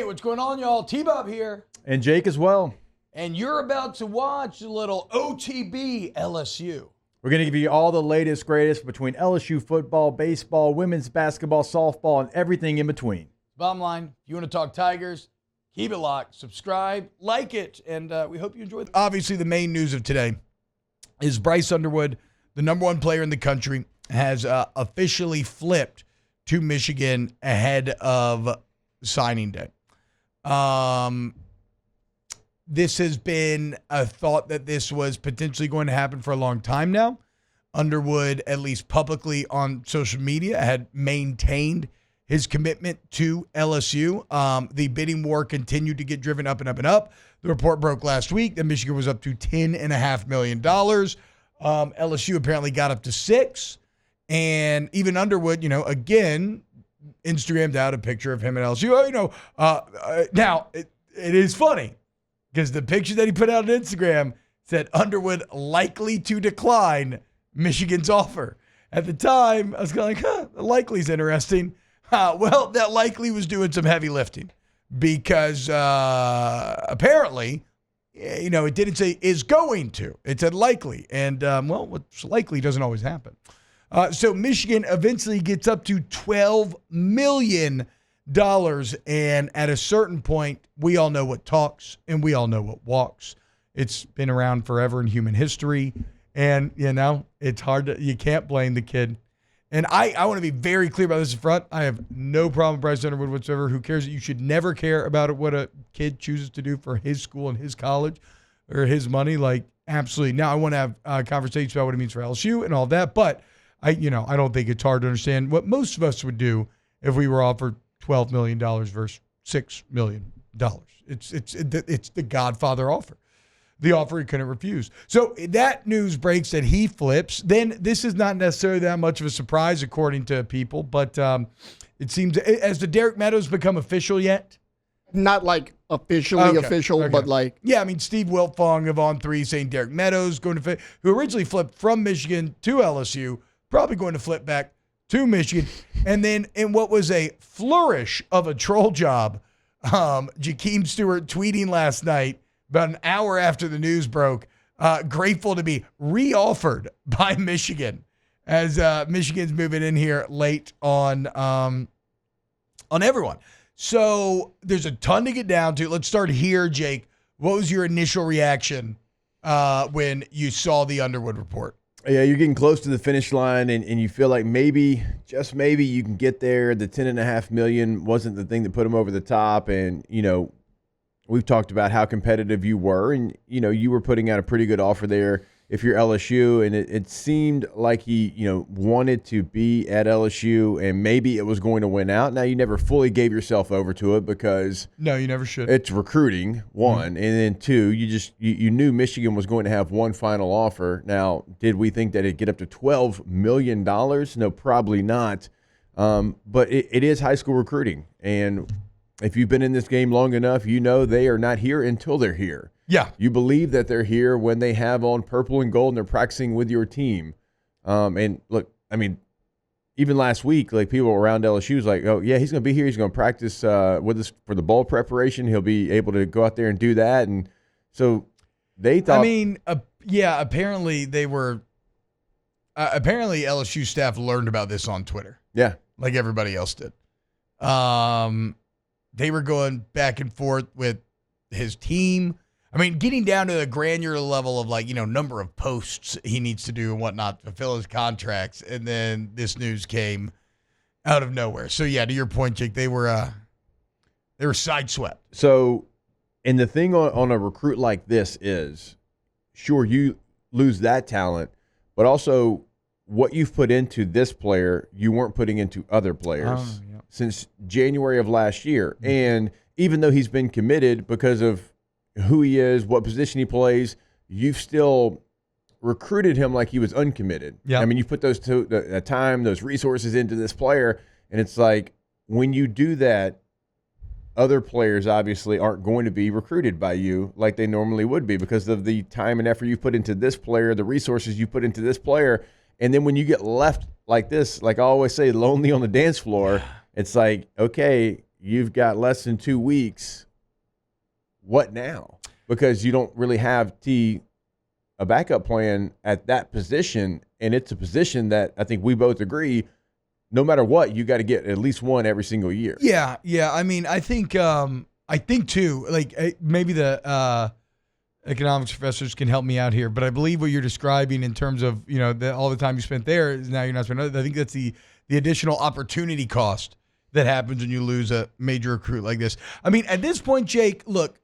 what's going on, y'all? T-Bob here. And Jake as well. And you're about to watch a little OTB LSU. We're going to give you all the latest, greatest between LSU football, baseball, women's basketball, softball, and everything in between. Bottom line, if you want to talk Tigers, keep it locked, subscribe, like it, and we hope you enjoy it. Obviously, the main news of today is Bryce Underwood, the number one player in the country, has officially flipped to Michigan ahead of signing day. This has been a thought that this was potentially going to happen for a long time now. Underwood, at least publicly on social media, had maintained his commitment to LSU. The bidding war continued to get driven up and up and up. The report broke last week that Michigan was up to $10.5 million. LSU apparently got up to $6 million. And even Underwood, again, Instagrammed out a picture of him at LSU. Now, it is funny because the picture that he put out on Instagram said Underwood likely to decline Michigan's offer. At the time, I was kind of like, likely's interesting. Well, that likely was doing some heavy lifting because apparently, it didn't say is going to. It said likely. And, what's likely doesn't always happen. So Michigan eventually gets up to $12 million. And at a certain point, we all know what talks and we all know what walks. It's been around forever in human history. And, it's hard you can't blame the kid. And I want to be very clear about this in front. I have no problem with Bryce Underwood whatsoever. Who cares? You should never care about what a kid chooses to do for his school and his college or his money. Like, absolutely. Now, I want to have conversations about what it means for LSU and all that. But, I don't think it's hard to understand what most of us would do if we were offered $12 million versus $6 million. It's the Godfather offer. The offer he couldn't refuse. So that news breaks that he flips. Then this is not necessarily that much of a surprise, according to people, but it seems, has the Derek Meadows become official yet? Not like officially official, okay. But like. Yeah, Steve Wiltfong of On3 saying Derek Meadows going to who originally flipped from Michigan to LSU, probably going to flip back to Michigan. And then in what was a flourish of a troll job, Jakeem Stewart tweeting last night, about an hour after the news broke, grateful to be reoffered by Michigan as Michigan's moving in here late on everyone. So there's a ton to get down to. Let's start here, Jake. What was your initial reaction when you saw the Underwood report? Yeah, you're getting close to the finish line, and you feel like maybe, just maybe, you can get there. The $10.5 million wasn't the thing that put him over the top, and we've talked about how competitive you were, and you were putting out a pretty good offer there if you're LSU, and it seemed like he wanted to be at LSU, and maybe it was going to win out. Now, you never fully gave yourself over to it because no, you never should. It's recruiting, one, and then two, you knew Michigan was going to have one final offer. Now, did we think that it'd get up to $12 million? No, probably not. But it is high school recruiting, and if you've been in this game long enough, they are not here until they're here. Yeah. You believe that they're here when they have on purple and gold and they're practicing with your team. And look, even last week, like people around LSU was like, oh, yeah, he's going to be here. He's going to practice with us for the bowl preparation. He'll be able to go out there and do that. And so they thought. Apparently they were. Apparently LSU staff learned about this on Twitter. Yeah. Like everybody else did. They were going back and forth with his team. Getting down to the granular level of number of posts he needs to do and whatnot to fulfill his contracts. And then this news came out of nowhere. So yeah, to your point, Jake, they were sideswept. So, and the thing on a recruit like this is, sure, you lose that talent, but also what you've put into this player, you weren't putting into other players since January of last year. Mm-hmm. And even though he's been committed because of who he is, what position he plays, you've still recruited him like he was uncommitted. Yeah. You put those time, those resources into this player, and it's like when you do that, other players obviously aren't going to be recruited by you like they normally would be because of the time and effort you put into this player, the resources you put into this player. And then when you get left like this, like I always say, lonely on the dance floor, it's like, okay, you've got less than 2 weeks. What now? Because you don't really have a backup plan at that position, and it's a position that I think we both agree, no matter what, you got to get at least one every single year. Yeah. I mean, I think too, like maybe the economics professors can help me out here, but I believe what you're describing in terms of, all the time you spent there is now you're not spending. I think that's the additional opportunity cost that happens when you lose a major recruit like this. I mean, at this point, Jake, look,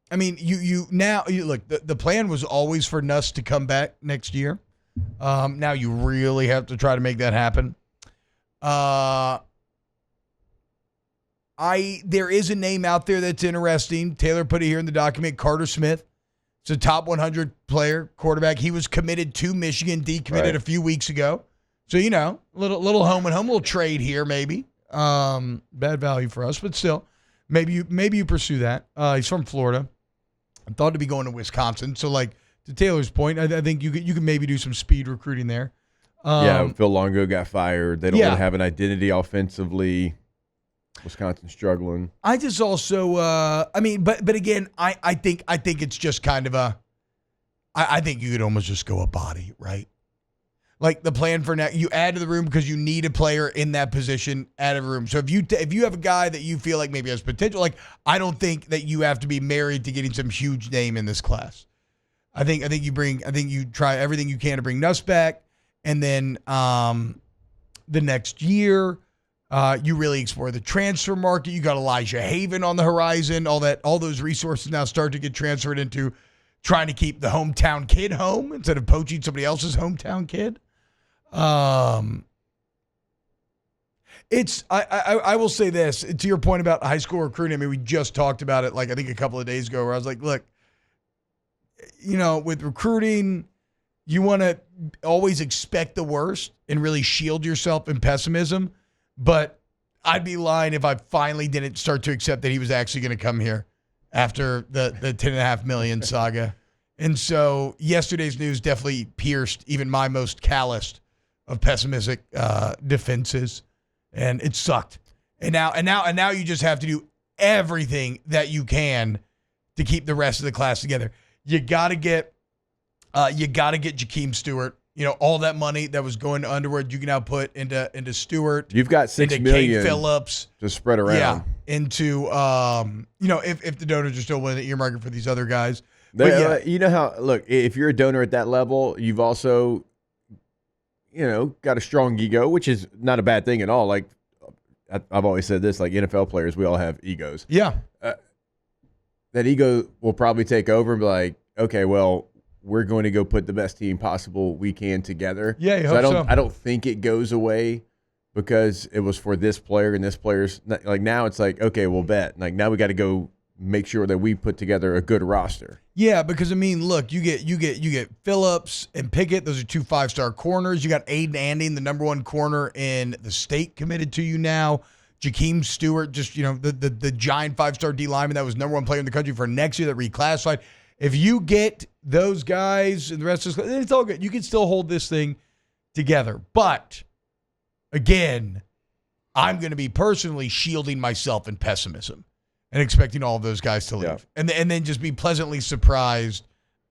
I mean, you look, the plan was always for Nuss to come back next year. Now you really have to try to make that happen. There is a name out there that's interesting. Taylor put it here in the document. Carter Smith. It's a top 100 player, quarterback. He was committed to Michigan, decommitted a few weeks ago. So, little home and home, little trade here maybe. Bad value for us, but still, maybe you pursue that. He's from Florida. I thought to be going to Wisconsin. So, like, to Taylor's point, I think you can maybe do some speed recruiting there. Phil Longo got fired. They don't really have an identity offensively. Wisconsin's struggling. I just also, but again, I think it's just kind of I think you could almost just go a body, right? Like the plan for now, you add to the room because you need a player in that position, add a room. So if you have a guy that you feel like maybe has potential, like I don't think that you have to be married to getting some huge name in this class. I think you try everything you can to bring Nuss back, and then the next year. You really explore the transfer market. You got Elijah Haven on the horizon. All those resources now start to get transferred into trying to keep the hometown kid home instead of poaching somebody else's hometown kid. I will say this to your point about high school recruiting. I mean, we just talked about it, like I think a couple of days ago, where I was like, look, with recruiting, you want to always expect the worst and really shield yourself in pessimism. But I'd be lying if I finally didn't start to accept that he was actually going to come here after the $10.5 million saga. And so yesterday's news definitely pierced even my most calloused of pessimistic defenses, and it sucked. And now you just have to do everything that you can to keep the rest of the class together. You got to get Jakeem Stewart. All that money that was going to Underwood, you can now put into Stewart. You've got $6 million Phillips to spread around. Yeah, into if the donors are still willing to earmark it for these other guys. You know how, look, if you're a donor at that level, you've also, got a strong ego, which is not a bad thing at all. Like I've always said this, like NFL players, we all have egos. Yeah. That ego will probably take over and be like, okay, well, we're going to go put the best team possible we can together. Yeah, I don't think it goes away because it was for this player and this player's like now it's like, okay, we'll bet. Like now we got to go make sure that we put together a good roster. Yeah, because I mean, look, you get Phillips and Pickett. Those are 2 5-star corners. You got Aiden Anding, the number 1 corner in the state, committed to you now. Jakeem Stewart, just the giant 5-star D lineman that was number 1 player in the country for next year that reclassified. If you get those guys and the rest of this, it's all good. You can still hold this thing together. But, again, I'm going to be personally shielding myself in pessimism and expecting all of those guys to leave. Yeah. And then just be pleasantly surprised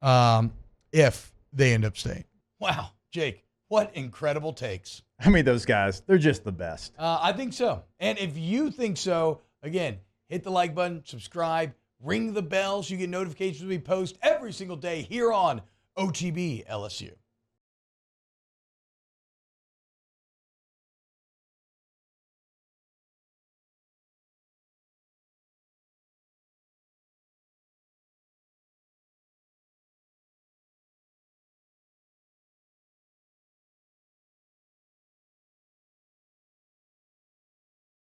if they end up staying. Wow, Jake, what incredible takes. I mean, those guys, they're just the best. I think so. And if you think so, again, hit the like button, subscribe, ring the bell so you get notifications when we post every single day here on OTB LSU.